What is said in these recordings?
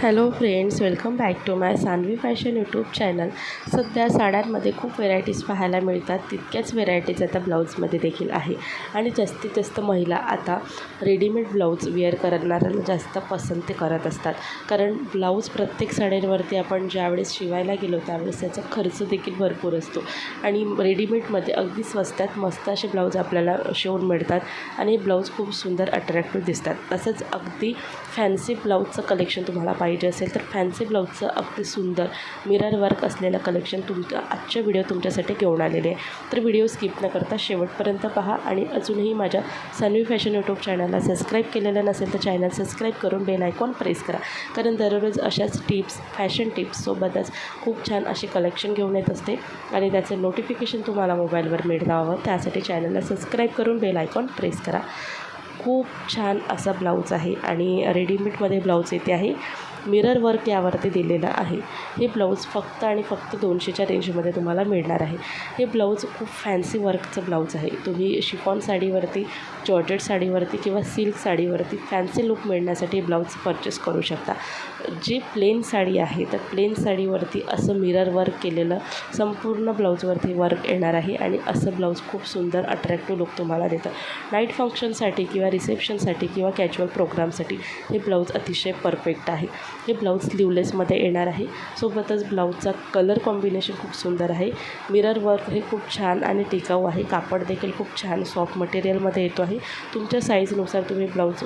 Hello friends, welcome back to my Sanvi fashion YouTube channel. सध्या साड्यांमध्ये खूप व्हेरायटीज पाहायला मिळतात, तितक्याच व्हेरायटीज आता ब्लाऊजमध्ये देखील आहे. आणि जास्तीत जास्त महिला आता रेडीमेड ब्लाऊज वेअर करणाऱ्याला जास्त पसंती करत असतात. कारण ब्लाऊज प्रत्येक साड्यांवरती आपण ज्यावेळेस शिवायला गेलो त्यावेळेस त्याचा खर्च देखील भरपूर असतो. आणि रेडीमेडमध्ये अगदी स्वस्तात मस्त असे ब्लाऊज आपल्याला शिवून मिळतात आणि हे ब्लाऊज खूप सुंदर अट्रॅक्टिव्ह दिसतात. तसंच अगदी फॅन्सी ब्लाऊजचं कलेक्शन तुम्हाला पाहिजे असेल तर फॅन्सी ब्लाऊजचं अगदी सुंदर मिरर वर्क असलेलं कलेक्शन आजच्या व्हिडिओ तुमच्यासाठी घेऊन आलेले आहे. तर व्हिडिओ स्किप न करता शेवटपर्यंत पहा. आणि अजूनही माझ्या सान्वी फॅशन यूट्यूब चॅनलला सबस्क्राईब केलेलं नसेल तर चॅनल सबस्क्राईब करून बेल आयकॉन प्रेस करा. कारण दररोज अशाच टिप्स, फॅशन टिप्ससोबतच खूप छान असे कलेक्शन घेऊन येत असते आणि त्याचं नोटिफिकेशन तुम्हाला मोबाईलवर मिळावं त्यासाठी चॅनलला सबस्क्राईब करून बेल आयकॉन प्रेस करा. खूप छान असा ब्लाऊज आहे आणि रेडीमेडमध्ये ब्लाऊज येते आहे. मिरर वर्क यावरती दिलेलं आहे. हे ब्लाऊज फक्त आणि फक्त 200च्या रेंजमध्ये तुम्हाला मिळणार आहे. हे ब्लाऊज खूप फॅन्सी वर्कचं ब्लाऊज आहे. तुम्ही शिफॉन साडीवरती, जॉर्जेट साडीवरती किंवा सिल्क साडीवरती फॅन्सी लुक मिळण्यासाठी ब्लाऊज परचेस करू शकता. जी प्लेन साडी आहे तर प्लेन साडीवरती असं मिरर वर्क केलेलं संपूर्ण ब्लाऊजवरती वर्क येणार आहे आणि असं ब्लाऊज खूप सुंदर अट्रॅक्टिव्ह लुक तुम्हाला देतं. नाईट फंक्शनसाठी किंवा रिसेप्शनसाठी किंवा कॅज्युअल प्रोग्रामसाठी हे ब्लाऊज अतिशय परफेक्ट आहे. हे ब्लाऊज स्लीवलेसमध्ये येणार आहे. सोबतच ब्लाऊजचा कलर कॉम्बिनेशन खूप सुंदर आहे. मिरर वर्क हे खूप छान आणि टिकाऊ आहे. कापड देखील खूप छान सॉफ्ट मटेरियलमध्ये येतो आहे. तुमच्या साईजनुसार तुम्ही ब्लाऊज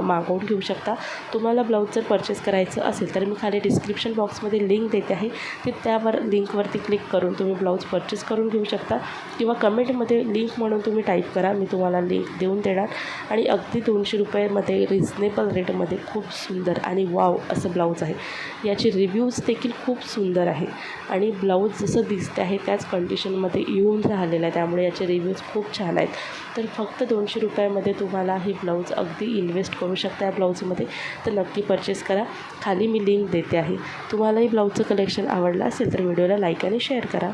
मागवून घेऊ शकता. तुम्हाला ब्लाऊज जर परचेस करायचं असेल तर मी खाली डिस्क्रिप्शन बॉक्समध्ये लिंक देते आहे. ते त्यावर लिंकवरती क्लिक करून तुम्ही ब्लाऊज परचेस करून घेऊ शकता किंवा कमेंटमध्ये लिंक म्हणून तुम्ही टाईप करा, मी तुम्हाला लिंक देऊन देणार. आणि अगदी 200 रुपयामध्ये रिजनेबल रेटमध्ये खूप सुंदर आणि वाव असं ब्लाऊज आहे. याचे रिव्ह्यूज देखील खूप सुंदर आहे आणि ब्लाऊज जसं दिसते आहे त्याच कंडिशनमध्ये येऊन राहिलेलं आहे, त्यामुळे याचे रिव्ह्यूज खूप छान आहेत. तर फक्त 200 रुपयामध्ये तुम्हाला हे ब्लाऊज अगदी इन्व्हेस्ट करू शकता या ब्लाऊजमध्ये. तर नक्की परचेस करा. खाली मी लिंक देते आहे. तुम्हालाही ब्लाऊजचं कलेक्शन आवडलं असेल तर व्हिडिओला लाईक आणि शेअर करा.